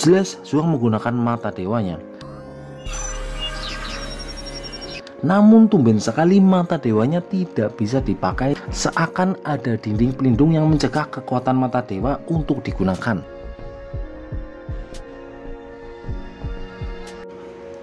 Jelas Zhuang menggunakan mata dewanya. Namun tumben sekali mata dewanya tidak bisa dipakai, seakan ada dinding pelindung yang mencegah kekuatan mata dewa untuk digunakan.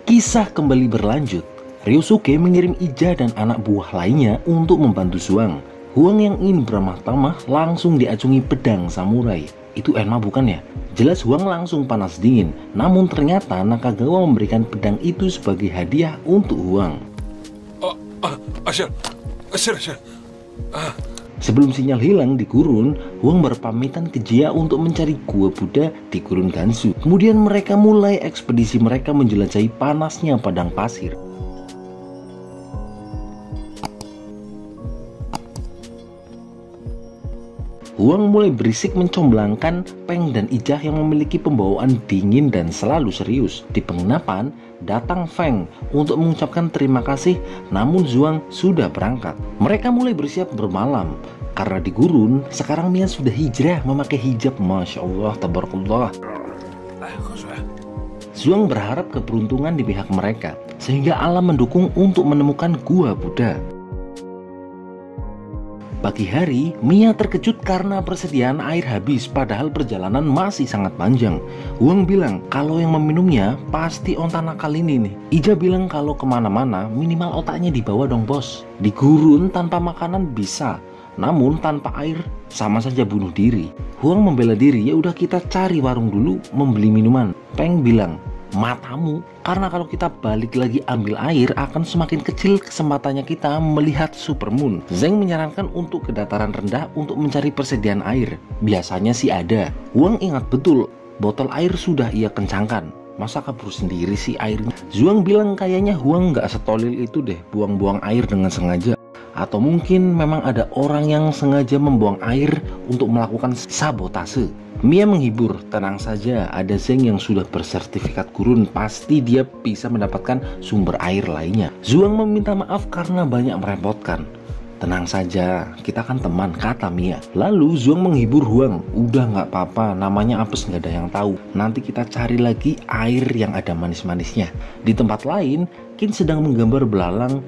Kisah kembali berlanjut. Ryosuke mengirim Ija dan anak buah lainnya untuk membantu Zhuang. Huang yang ingin beramah tamah langsung diacungi pedang samurai. Itu Enma bukan ya? Jelas Huang langsung panas dingin. Namun ternyata Nakagawa memberikan pedang itu sebagai hadiah untuk Huang. Sebelum sinyal hilang di gurun, Huang berpamitan ke Jia untuk mencari gua Buddha di gurun Gansu. Kemudian mereka mulai ekspedisi mereka menjelajahi panasnya padang pasir. Huang mulai berisik mencomblangkan Peng dan Ijah yang memiliki pembawaan dingin dan selalu serius. Di penginapan, datang Feng untuk mengucapkan terima kasih, namun Zhuang sudah berangkat. Mereka mulai bersiap bermalam. Karena di gurun, sekarang Mia sudah hijrah memakai hijab. Masya Allah, tabarakallah. Zhuang berharap keberuntungan di pihak mereka, sehingga alam mendukung untuk menemukan gua Buddha. Pagi hari, Mia terkejut karena persediaan air habis padahal perjalanan masih sangat panjang. Huang bilang kalau yang meminumnya pasti onta nakal ini nih. Ija bilang kalau kemana-mana minimal otaknya dibawa dong bos. Di gurun tanpa makanan bisa, namun tanpa air sama saja bunuh diri. Huang membela diri, ya udah kita cari warung dulu membeli minuman. Peng bilang, matamu, karena kalau kita balik lagi ambil air akan semakin kecil kesempatannya kita melihat supermoon. Zeng menyarankan untuk ke dataran rendah untuk mencari persediaan air. Biasanya sih ada. Huang ingat betul botol air sudah ia kencangkan. Masa kabur sendiri sih airnya? Zhuang bilang kayaknya Huang nggak setolil itu deh buang-buang air dengan sengaja. Atau mungkin memang ada orang yang sengaja membuang air untuk melakukan sabotase. Mia menghibur, tenang saja, ada Zeng yang sudah bersertifikat gurun, pasti dia bisa mendapatkan sumber air lainnya. Zhuang meminta maaf karena banyak merepotkan. Tenang saja, kita kan teman, kata Mia. Lalu Zhuang menghibur Huang, udah nggak apa-apa, namanya apes nggak ada yang tahu. Nanti kita cari lagi air yang ada manis-manisnya. Di tempat lain, Qin sedang menggambar belalang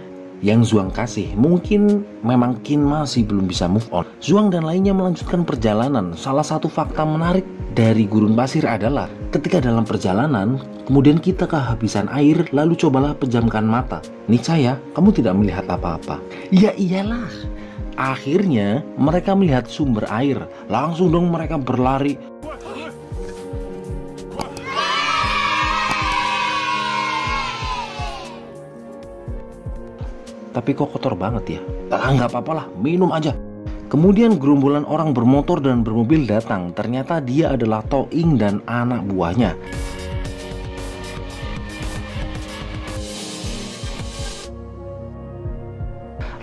yang Zhuang kasih. Mungkin memang Qin masih belum bisa move on. Zhuang dan lainnya melanjutkan perjalanan. Salah satu fakta menarik dari gurun pasir adalah ketika dalam perjalanan kemudian kita kehabisan air, lalu cobalah pejamkan mata. Niscaya kamu tidak melihat apa-apa. Ya iyalah. Akhirnya mereka melihat sumber air. Langsung dong mereka berlari. Tapi kok kotor banget ya? Nggak apa-apa lah, minum aja. Kemudian gerombolan orang bermotor dan bermobil datang. Ternyata dia adalah Toing dan anak buahnya.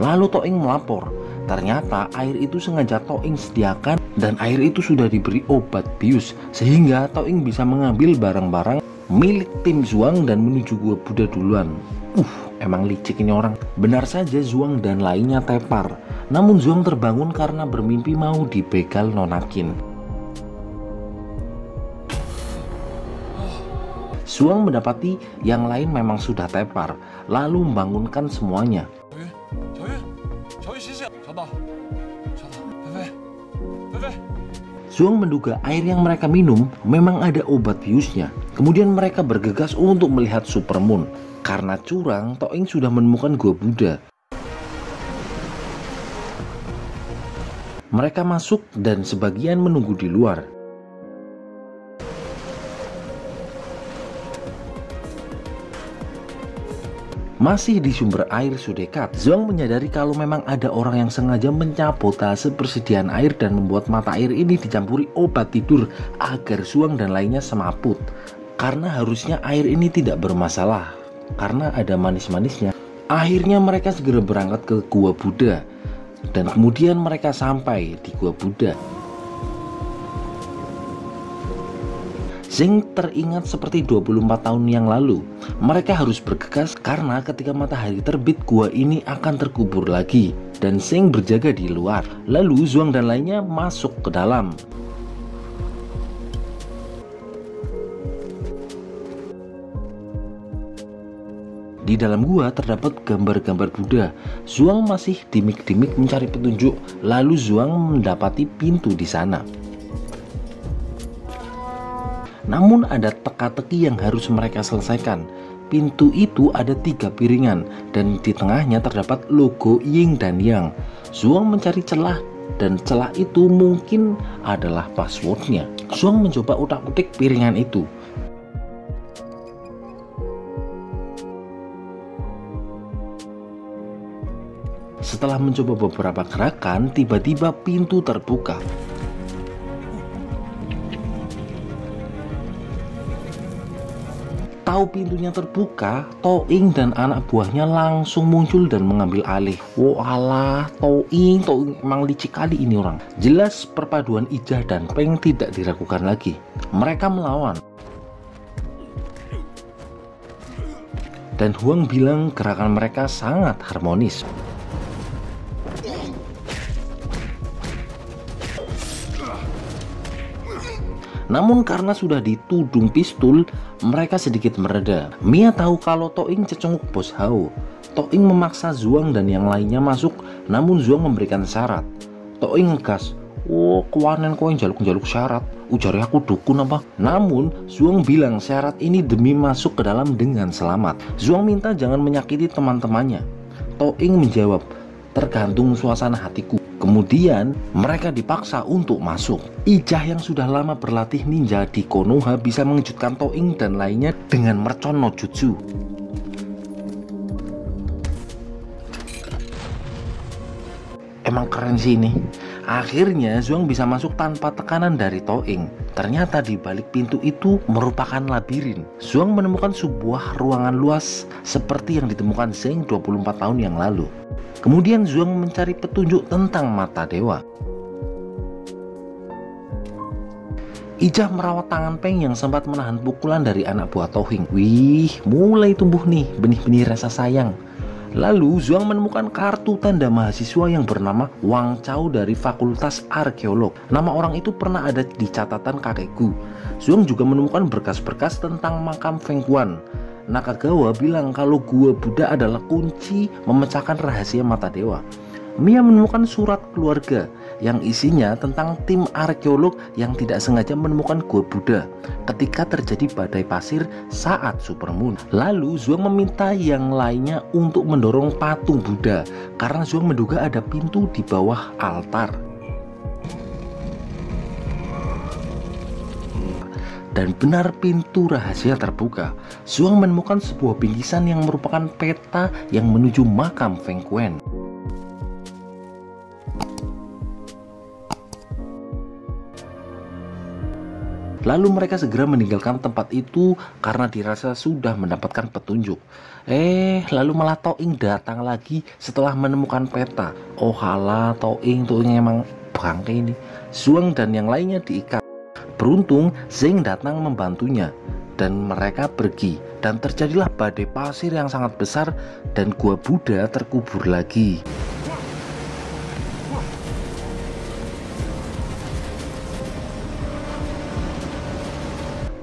Lalu Toing melapor. Ternyata air itu sengaja Toing sediakan dan air itu sudah diberi obat bius. Sehingga Toing bisa mengambil barang-barang milik tim Zhuang dan menuju gua Buddha duluan. Emang licik ini orang. Benar saja Zhuang dan lainnya tepar. Namun Zhuang terbangun karena bermimpi mau dibegal Nona Qin. Zhuang mendapati yang lain memang sudah tepar, lalu membangunkan semuanya. Zhuang menduga air yang mereka minum memang ada obat biusnya. Kemudian mereka bergegas untuk melihat supermoon. Karena curang, Toing sudah menemukan gua Buddha. Mereka masuk dan sebagian menunggu di luar. Masih di sumber air Sudekat, Zhuang menyadari kalau memang ada orang yang sengaja mencabotase persediaan air dan membuat mata air ini dicampuri obat tidur agar Zhuang dan lainnya semaput. Karena harusnya air ini tidak bermasalah, karena ada manis-manisnya. Akhirnya mereka segera berangkat ke gua Buddha. Dan kemudian mereka sampai di gua Buddha. Zeng teringat seperti 24 tahun yang lalu. Mereka harus bergegas karena ketika matahari terbit gua ini akan terkubur lagi. Dan Zeng berjaga di luar. Lalu Zhuang dan lainnya masuk ke dalam. Di dalam gua terdapat gambar-gambar Buddha. Zhuang masih dimik-dimik mencari petunjuk, lalu Zhuang mendapati pintu di sana. Namun ada teka-teki yang harus mereka selesaikan. Pintu itu ada 3 piringan dan di tengahnya terdapat logo Yin dan Yang. Zhuang mencari celah dan celah itu mungkin adalah passwordnya. Zhuang mencoba utak-utik piringan itu. Setelah mencoba beberapa gerakan, tiba-tiba pintu terbuka. Tahu pintunya terbuka, Toing dan anak buahnya langsung muncul dan mengambil alih. Walah, Toing emang licik kali ini orang. Jelas perpaduan Ijah dan Peng tidak diragukan lagi. Mereka melawan. Dan Huang bilang gerakan mereka sangat harmonis. Namun karena sudah ditudung pistol, mereka sedikit mereda. Mia tahu kalau Toing cecunguk bos Hao. Toing memaksa Zhuang dan yang lainnya masuk, namun Zhuang memberikan syarat. Toing ngegas, "Oh, kewanen kau yang jaluk-jaluk syarat, ujari aku dukun apa?" Namun Zhuang bilang syarat ini demi masuk ke dalam dengan selamat. Zhuang minta jangan menyakiti teman-temannya. Toing menjawab, "Tergantung suasana hatiku." Kemudian mereka dipaksa untuk masuk. Ijah yang sudah lama berlatih ninja di Konoha bisa mengejutkan Toing dan lainnya dengan mercon no jutsu. Emang keren sih ini. Akhirnya Zhuang bisa masuk tanpa tekanan dari Toing. Ternyata di balik pintu itu merupakan labirin. Zhuang menemukan sebuah ruangan luas seperti yang ditemukan Zheng 24 tahun yang lalu. Kemudian Zhuang mencari petunjuk tentang mata dewa. Ijah merawat tangan Peng yang sempat menahan pukulan dari anak buah Toing. Wih, mulai tumbuh nih benih-benih rasa sayang. Lalu Zhuang menemukan kartu tanda mahasiswa yang bernama Wang Chao dari Fakultas Arkeolog. Nama orang itu pernah ada di catatan kakekku. Zhuang juga menemukan berkas-berkas tentang makam Feng Quan. Nakagawa bilang kalau gua Buddha adalah kunci memecahkan rahasia mata dewa. Mia menemukan surat keluarga yang isinya tentang tim arkeolog yang tidak sengaja menemukan gua Buddha ketika terjadi badai pasir saat supermoon. Lalu Zhuang meminta yang lainnya untuk mendorong patung Buddha karena Zhuang menduga ada pintu di bawah altar. Dan benar pintu rahasia terbuka. Zhuang menemukan sebuah bingkisan yang merupakan peta yang menuju makam Feng Quan. Lalu mereka segera meninggalkan tempat itu karena dirasa sudah mendapatkan petunjuk. Lalu malah Toing datang lagi setelah menemukan peta. Oh halah, Toing emang bangke ini. Zhuang dan yang lainnya diikat. Beruntung Zheng datang membantunya dan mereka pergi dan terjadilah badai pasir yang sangat besar dan gua Buddha terkubur lagi.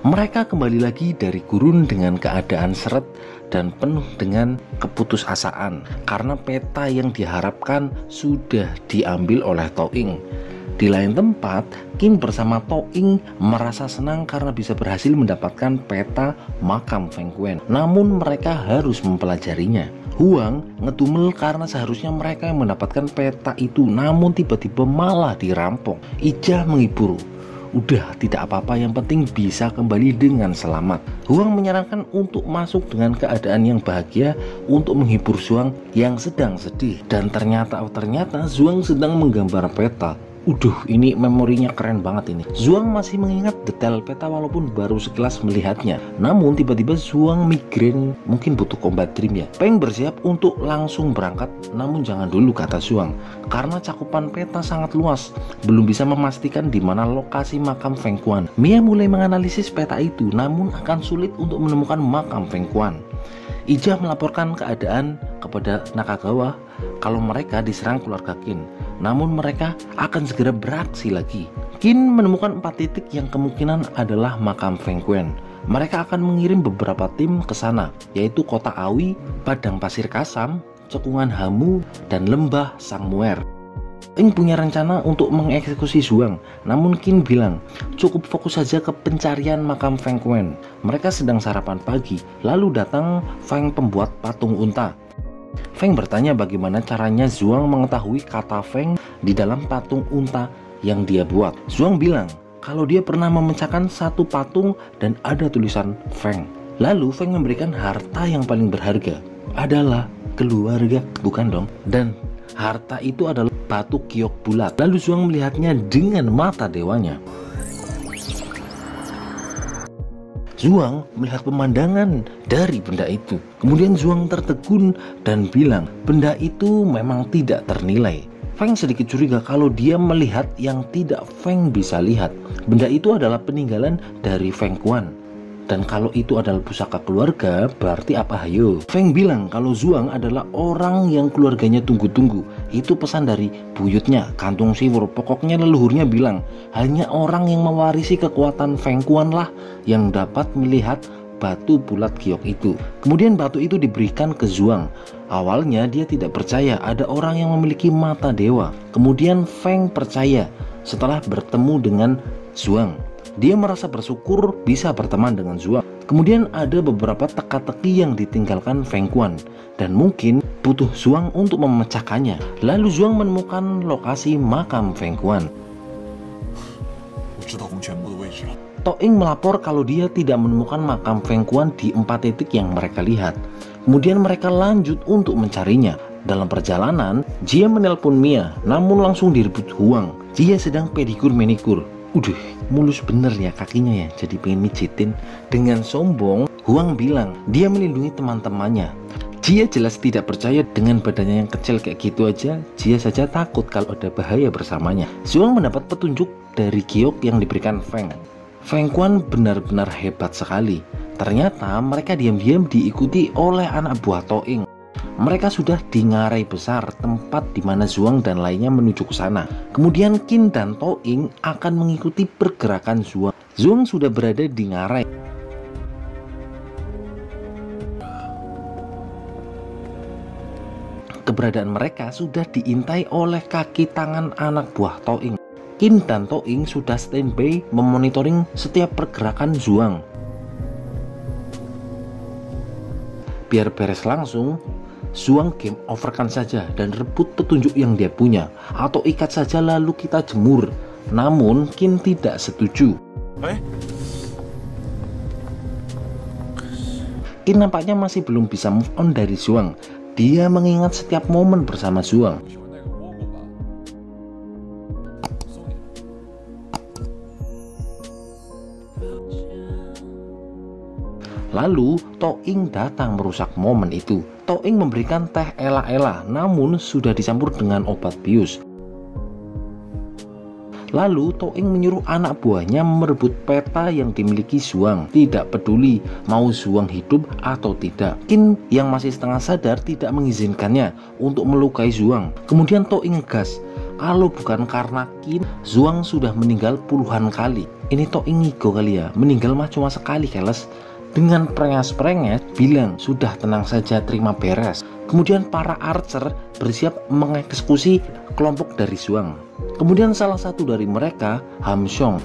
Mereka kembali lagi dari gurun dengan keadaan seret dan penuh dengan keputusasaan karena peta yang diharapkan sudah diambil oleh Toing. Di lain tempat, Qin bersama Toing merasa senang karena bisa berhasil mendapatkan peta makam Feng Quan. Namun mereka harus mempelajarinya. Huang ngedumel karena seharusnya mereka yang mendapatkan peta itu, namun tiba-tiba malah dirampok. Ijah menghibur. Udah, tidak apa-apa, yang penting bisa kembali dengan selamat. Huang menyarankan untuk masuk dengan keadaan yang bahagia untuk menghibur Zhuang yang sedang sedih. Dan ternyata Zhuang sedang menggambar peta. Ini memorinya keren banget ini. Zhuang masih mengingat detail peta walaupun baru sekilas melihatnya. Namun tiba-tiba Zhuang migrain, mungkin butuh combat dream ya. Peng bersiap untuk langsung berangkat, namun jangan dulu kata Zhuang, karena cakupan peta sangat luas, belum bisa memastikan di mana lokasi makam Feng Quan. Mia mulai menganalisis peta itu, namun akan sulit untuk menemukan makam Feng Quan. Ijah melaporkan keadaan kepada Nakagawa kalau mereka diserang keluarga Qin, namun mereka akan segera beraksi lagi. Qin menemukan 4 titik yang kemungkinan adalah makam Feng Quan. mereka akan mengirim beberapa tim ke sana, yaitu Kota Awi, Padang Pasir Kasam, Cekungan Hamu, dan Lembah Sangmuer. Ing punya rencana untuk mengeksekusi Zhuang, namun Qin bilang cukup fokus saja ke pencarian makam Feng Quan. Mereka sedang sarapan pagi, lalu datang Feng pembuat patung unta. Feng bertanya bagaimana caranya Zhuang mengetahui kata Feng di dalam patung unta yang dia buat. Zhuang bilang kalau dia pernah memecahkan satu patung dan ada tulisan Feng. Lalu Feng memberikan harta yang paling berharga adalah keluarga, bukan dong, dan harta itu adalah batu giok bulat. Lalu Zhuang melihatnya dengan mata dewanya. Zhuang melihat pemandangan dari benda itu. Kemudian Zhuang tertegun dan bilang benda itu memang tidak ternilai. Feng sedikit curiga kalau dia melihat yang tidak Feng bisa lihat. Benda itu adalah peninggalan dari Feng Quan. Dan kalau itu adalah pusaka keluarga, berarti apa hayo? Feng bilang kalau Zhuang adalah orang yang keluarganya tunggu-tunggu. Itu pesan dari buyutnya, Kantung Siwur. Pokoknya leluhurnya bilang, hanya orang yang mewarisi kekuatan Feng Quan lah yang dapat melihat batu bulat giok itu. Kemudian batu itu diberikan ke Zhuang. Awalnya dia tidak percaya ada orang yang memiliki mata dewa. Kemudian Feng percaya setelah bertemu dengan Zhuang. Dia merasa bersyukur bisa berteman dengan Zhuang. Kemudian ada beberapa teka-teki yang ditinggalkan Feng Quan dan mungkin butuh Zhuang untuk memecahkannya. Lalu Zhuang menemukan lokasi makam Feng Quan. Toing melapor kalau dia tidak menemukan makam Feng Quan di 4 titik yang mereka lihat. Kemudian mereka lanjut untuk mencarinya. Dalam perjalanan, Jia menelpon Mia, namun langsung direbut Huang. Jia sedang pedikur manikur. Mulus bener ya kakinya ya, jadi pengen mijitin. Dengan sombong, Huang bilang dia melindungi teman-temannya. Jia jelas tidak percaya dengan badannya yang kecil kayak gitu aja. Jia saja takut kalau ada bahaya bersamanya. Zhuang mendapat petunjuk dari giok yang diberikan Feng. Feng Quan benar-benar hebat sekali. Ternyata mereka diam-diam diikuti oleh anak buah Toing. Mereka sudah di ngarai besar, tempat di mana Zhuang dan lainnya menuju ke sana. Kemudian Qin dan Toing akan mengikuti pergerakan Zhuang. Zhuang sudah berada di ngarai. Keberadaan mereka sudah diintai oleh kaki tangan anak buah Toing. Qin dan Toing sudah standby memonitoring setiap pergerakan Zhuang. Biar beres langsung, Zhuang game overkan saja dan rebut petunjuk yang dia punya, atau ikat saja lalu kita jemur. Namun Qin tidak setuju. Qin nampaknya masih belum bisa move on dari Zhuang. Dia mengingat setiap momen bersama Zhuang. Lalu Toing datang merusak momen itu. Toing memberikan teh ela-ela, namun sudah dicampur dengan obat bius. Lalu Toing menyuruh anak buahnya merebut peta yang dimiliki Zhuang. Tidak peduli mau Zhuang hidup atau tidak. Qin yang masih setengah sadar tidak mengizinkannya untuk melukai Zhuang. Kemudian Toing ngegas, kalau bukan karena Qin, Zhuang sudah meninggal puluhan kali. Ini Toing ngigo kali ya, meninggal mah cuma sekali keles. Dengan prengas-prengas bilang sudah tenang saja, terima beres. Kemudian para archer bersiap mengeksekusi kelompok dari Zhuang. Kemudian salah satu dari mereka, Ham Xiong,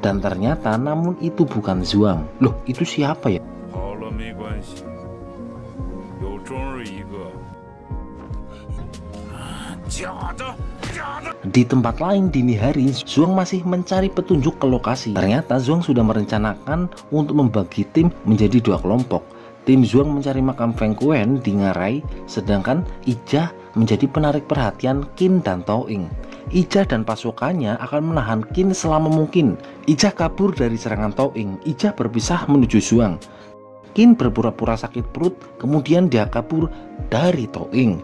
dan ternyata namun itu bukan Zhuang. Loh, itu siapa ya? Di tempat lain dini hari, Zhuang masih mencari petunjuk ke lokasi. Ternyata Zhuang sudah merencanakan untuk membagi tim menjadi 2 kelompok. Tim Zhuang mencari makam Feng Quan di ngarai, sedangkan Ijah menjadi penarik perhatian Qin dan Toing. Ijah dan pasukannya akan menahan Qin selama mungkin. Ijah kabur dari serangan Toing. Ijah berpisah menuju Zhuang. Qin berpura-pura sakit perut, kemudian dia kabur dari Toing.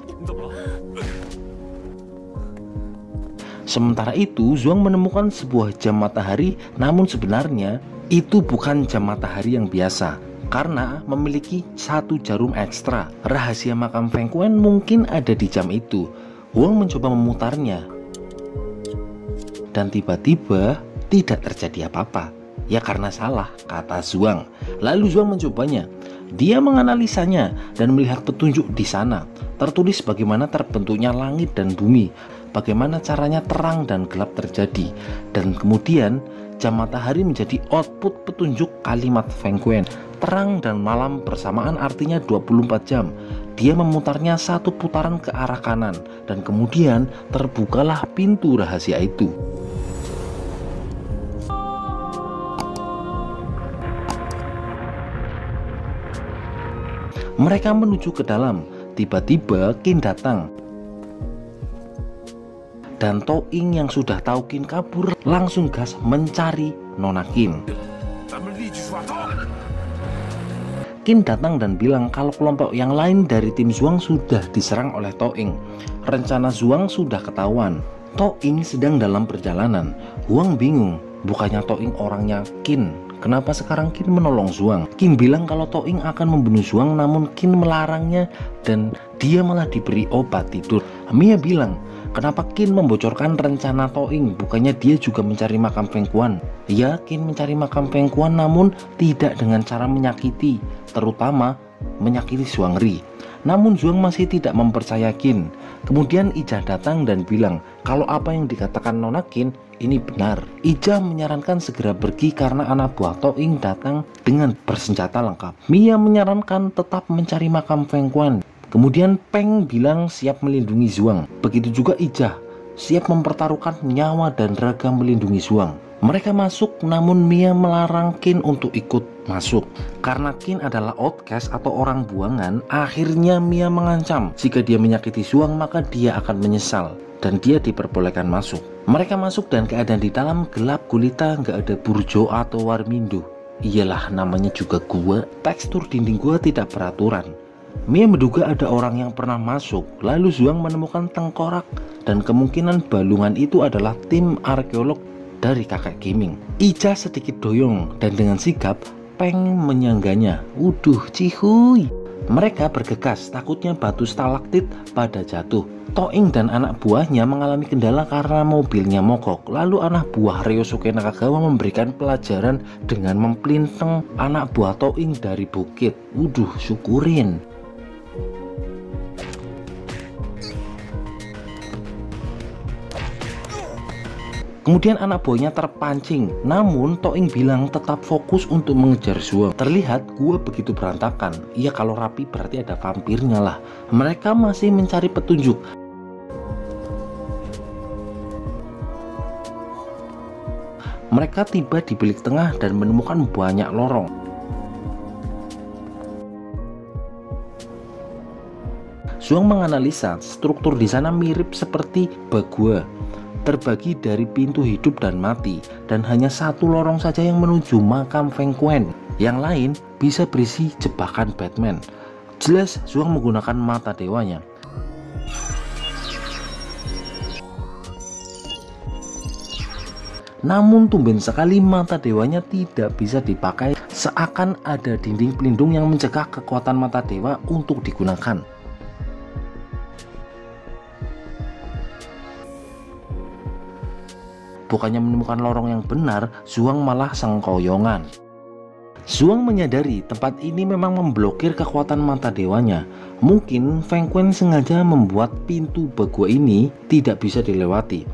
Sementara itu, Zhuang menemukan sebuah jam matahari, namun sebenarnya itu bukan jam matahari yang biasa, karena memiliki 1 jarum ekstra. Rahasia makam Feng Quan mungkin ada di jam itu. Huang mencoba memutarnya, dan tiba-tiba tidak terjadi apa-apa. Ya karena salah, kata Zhuang. Lalu Zhuang mencobanya. Dia menganalisanya dan melihat petunjuk di sana. Tertulis bagaimana terbentuknya langit dan bumi, bagaimana caranya terang dan gelap terjadi. Dan kemudian jam matahari menjadi output petunjuk kalimat Feng Kuan. Terang dan malam bersamaan artinya 24 jam. Dia memutarnya satu putaran ke arah kanan, dan kemudian terbukalah pintu rahasia itu. Mereka menuju ke dalam. Tiba-tiba Qin datang, dan Toing yang sudah tahu Qin kabur langsung gas mencari Nona Qin. Qin datang dan bilang kalau kelompok yang lain dari tim Zhuang sudah diserang oleh Toing. Rencana Zhuang sudah ketahuan. Toing sedang dalam perjalanan. Huang bingung, bukannya Toing orangnya Qin, kenapa sekarang Qin menolong Zhuang? Qin bilang kalau Toing akan membunuh Zhuang, namun Qin melarangnya dan dia malah diberi obat tidur. Mia bilang, kenapa Qin membocorkan rencana Toing? Bukannya dia juga mencari makam Feng Kuan? Ya, Qin mencari makam Feng Kuan, namun tidak dengan cara menyakiti, terutama menyakiti Zhuang Ri. Namun Zhuang masih tidak mempercaya Qin. Kemudian Ija datang dan bilang kalau apa yang dikatakan Nona Qin ini benar. Ija menyarankan segera pergi karena anak buah Toing datang dengan bersenjata lengkap. Mia menyarankan tetap mencari makam Feng Kuan. Kemudian Peng bilang siap melindungi Zhuang. Begitu juga Ija siap mempertaruhkan nyawa dan raga melindungi Zhuang. Mereka masuk, namun Mia melarang Qin untuk ikut masuk. Karena Qin adalah outcast atau orang buangan, akhirnya Mia mengancam jika dia menyakiti Zhuang maka dia akan menyesal, dan dia diperbolehkan masuk. Mereka masuk dan keadaan di dalam gelap gulita, nggak ada burjo atau warmindo. Iyalah, namanya juga gua. Tekstur dinding gua tidak beraturan. Mia menduga ada orang yang pernah masuk. Lalu Zhuang menemukan tengkorak, dan kemungkinan balungan itu adalah tim arkeolog dari kakek Qiming. Ija sedikit doyong dan dengan sigap Peng menyangganya. Uduh, cihuy. Mereka bergegas, takutnya batu stalaktit pada jatuh. Toing dan anak buahnya mengalami kendala karena mobilnya mogok. Lalu anak buah Ryosuke Nakagawa memberikan pelajaran dengan memplinteng anak buah Toing dari bukit. Uduh, syukurin. Kemudian anak buahnya terpancing, namun Toing bilang tetap fokus untuk mengejar Zhuang. Terlihat gua begitu berantakan. Iya, kalau rapi berarti ada vampirnya lah. Mereka masih mencari petunjuk. Mereka tiba di bilik tengah dan menemukan banyak lorong. Zhuang menganalisa struktur di sana mirip seperti Bagua, terbagi dari pintu hidup dan mati, dan hanya satu lorong saja yang menuju makam Feng Kuan. Yang lain bisa berisi jebakan Batman. Jelas Zhuang menggunakan mata dewanya. Namun tumben sekali mata dewanya tidak bisa dipakai, seakan ada dinding pelindung yang mencegah kekuatan mata dewa untuk digunakan. Bukannya menemukan lorong yang benar, Zhuang malah sengkoyongan. Zhuang menyadari tempat ini memang memblokir kekuatan mata dewanya. Mungkin Feng Kuan sengaja membuat pintu Bagua ini tidak bisa dilewati.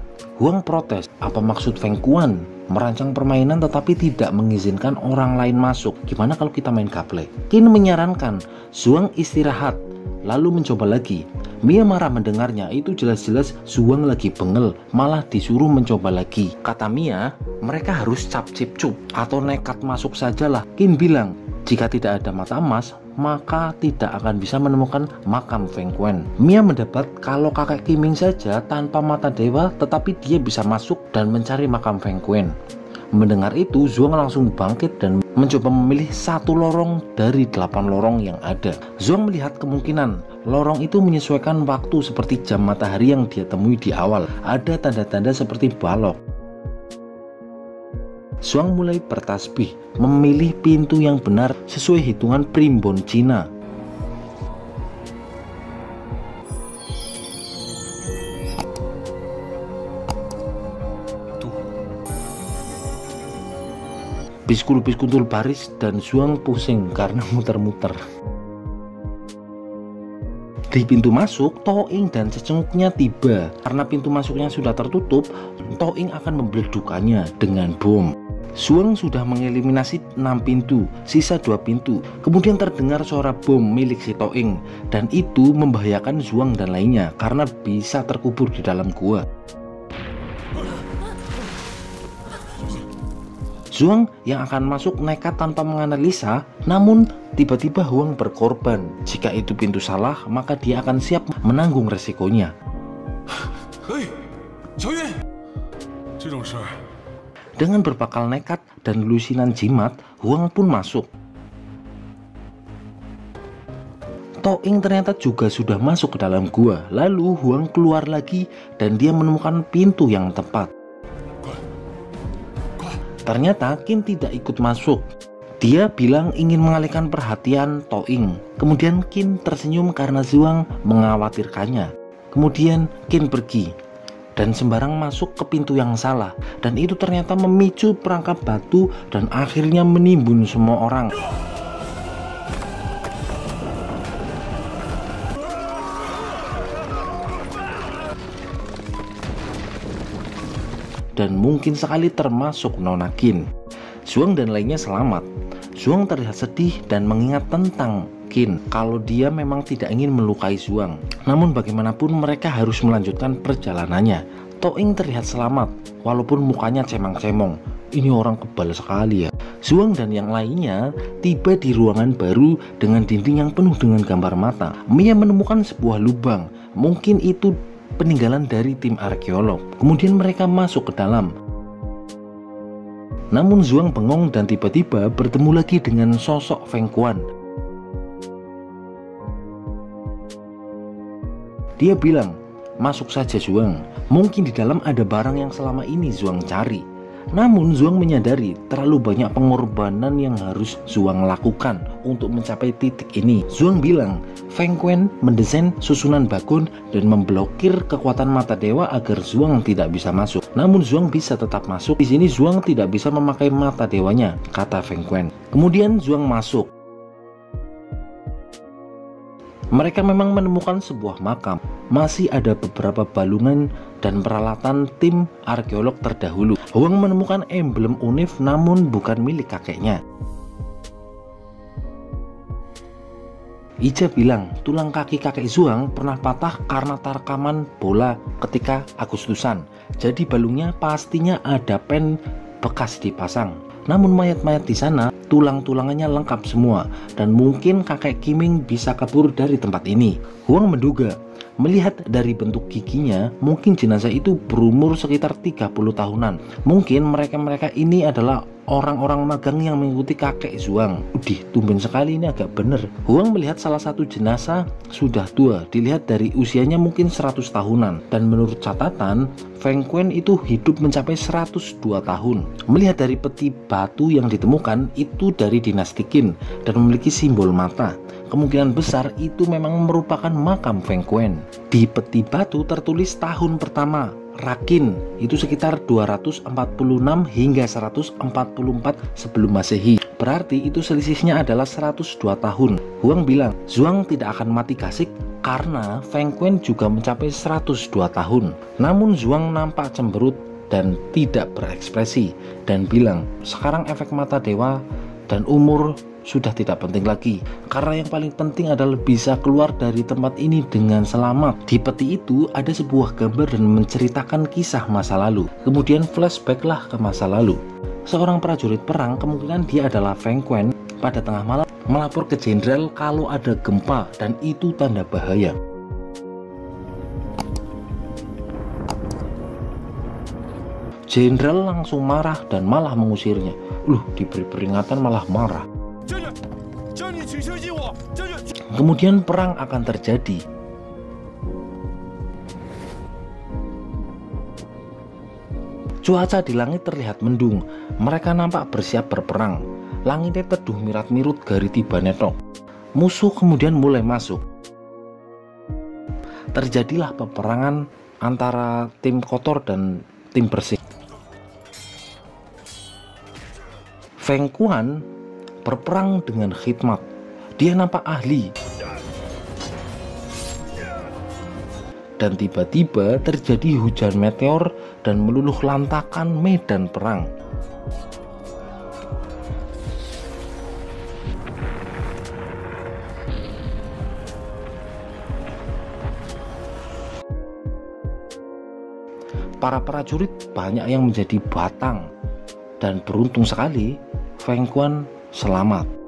Huang protes, apa maksud Feng Kuan merancang permainan tetapi tidak mengizinkan orang lain masuk? Gimana kalau kita main gaple? Qin menyarankan Zhuang istirahat, lalu mencoba lagi. Mia marah mendengarnya, itu jelas-jelas Zhuang lagi bengel, malah disuruh mencoba lagi. Kata Mia, mereka harus cap-cip-cup atau nekat masuk sajalah. Qin bilang, jika tidak ada mata emas, maka tidak akan bisa menemukan makam Feng Kuan. Mia mendapat kalau kakek Qiming saja tanpa mata dewa, tetapi dia bisa masuk dan mencari makam Feng Kuan. Mendengar itu, Zhuang langsung bangkit dan mencoba memilih satu lorong dari 8 lorong yang ada. Zhuang melihat kemungkinan lorong itu menyesuaikan waktu seperti jam matahari yang dia temui di awal. Ada tanda-tanda seperti balok. Zhuang mulai bertasbih, memilih pintu yang benar sesuai hitungan primbon Cina. Piskul-piskuntul baris dan Zhuang pusing karena muter-muter. Di pintu masuk, Toing dan cecunguknya tiba. Karena pintu masuknya sudah tertutup, Toing akan membeledukkannya dengan bom. Zhuang sudah mengeliminasi 6 pintu, sisa 2 pintu. Kemudian terdengar suara bom milik si Toing, dan itu membahayakan Zhuang dan lainnya karena bisa terkubur di dalam gua. Zhuang yang akan masuk nekat tanpa menganalisa, namun tiba-tiba Huang berkorban. Jika itu pintu salah, maka dia akan siap menanggung resikonya. Dengan berbekal nekat dan lusinan jimat, Huang pun masuk. Toing ternyata juga sudah masuk ke dalam gua. Lalu Huang keluar lagi dan dia menemukan pintu yang tepat. Ternyata Qin tidak ikut masuk. Dia bilang ingin mengalihkan perhatian Toing. Kemudian Qin tersenyum karena Zhuang mengkhawatirkannya. Kemudian Qin pergi dan sembarang masuk ke pintu yang salah, dan itu ternyata memicu perangkap batu dan akhirnya menimbun semua orang. Dan mungkin sekali termasuk Nona Qin. Zhuang dan lainnya selamat. Zhuang terlihat sedih dan mengingat tentang Qin kalau dia memang tidak ingin melukai Zhuang. Namun bagaimanapun mereka harus melanjutkan perjalanannya. Toing terlihat selamat walaupun mukanya cemang-cemong. Ini orang kebal sekali ya. Zhuang dan yang lainnya tiba di ruangan baru dengan dinding yang penuh dengan gambar mata. Mia menemukan sebuah lubang. Mungkin itu peninggalan dari tim arkeolog. Kemudian mereka masuk ke dalam. Namun Zhuang bengong dan tiba-tiba bertemu lagi dengan sosok Feng Quan. Dia bilang, "Masuk saja Zhuang. Mungkin di dalam ada barang yang selama ini Zhuang cari." Namun Zhuang menyadari terlalu banyak pengorbanan yang harus Zhuang lakukan untuk mencapai titik ini. Zhuang bilang Feng Quan mendesain susunan bakun dan memblokir kekuatan mata dewa agar Zhuang tidak bisa masuk. Namun Zhuang bisa tetap masuk. Di sini Zhuang tidak bisa memakai mata dewanya, kata Feng Quan. Kemudian Zhuang masuk. Mereka memang menemukan sebuah makam. Masih ada beberapa balungan dan peralatan tim arkeolog terdahulu. Huang menemukan emblem Unif namun bukan milik kakeknya. Ija bilang tulang kaki kakek Zhuang pernah patah karena tarkaman bola ketika Agustusan. Jadi balungnya pastinya ada pen bekas dipasang. Namun mayat-mayat di sana tulang-tulangannya lengkap semua dan mungkin kakek Qiming bisa kabur dari tempat ini. Huang menduga melihat dari bentuk giginya mungkin jenazah itu berumur sekitar 30 tahunan. Mungkin mereka ini adalah orang-orang magang yang mengikuti kakek Zhuang. Tumben sekali ini agak bener. Huang melihat salah satu jenazah sudah tua, dilihat dari usianya mungkin 100 tahunan. Dan menurut catatan, Feng Quan itu hidup mencapai 102 tahun. Melihat dari peti batu yang ditemukan, itu dari dinasti Qin dan memiliki simbol mata. Kemungkinan besar itu memang merupakan makam Feng Quan. Di peti batu tertulis tahun pertama, Rakin, itu sekitar 246 hingga 144 sebelum Masehi. Berarti itu selisihnya adalah 102 tahun. Huang bilang, Zhuang tidak akan mati gasik karena Feng Quan juga mencapai 102 tahun. Namun Zhuang nampak cemberut dan tidak berekspresi dan bilang, sekarang efek mata dewa dan umur sudah tidak penting lagi, karena yang paling penting adalah bisa keluar dari tempat ini dengan selamat. Di peti itu ada sebuah gambar dan menceritakan kisah masa lalu. Kemudian flashbacklah ke masa lalu. Seorang prajurit perang, kemungkinan dia adalah Feng Quan, pada tengah malam melapor ke jenderal kalau ada gempa dan itu tanda bahaya. Jenderal langsung marah dan malah mengusirnya. Diberi peringatan malah marah. Kemudian perang akan terjadi. Cuaca di langit terlihat mendung. Mereka nampak bersiap berperang. Langitnya teduh mirat-mirut gari tiba netok. Musuh kemudian mulai masuk. Terjadilah peperangan antara tim kotor dan tim bersih. Feng Kuan berperang dengan khidmat. Dia nampak ahli. Dan tiba-tiba terjadi hujan meteor dan meluluh lantakan medan perang. Para prajurit banyak yang menjadi batang, dan beruntung sekali Feng Kuan selamat.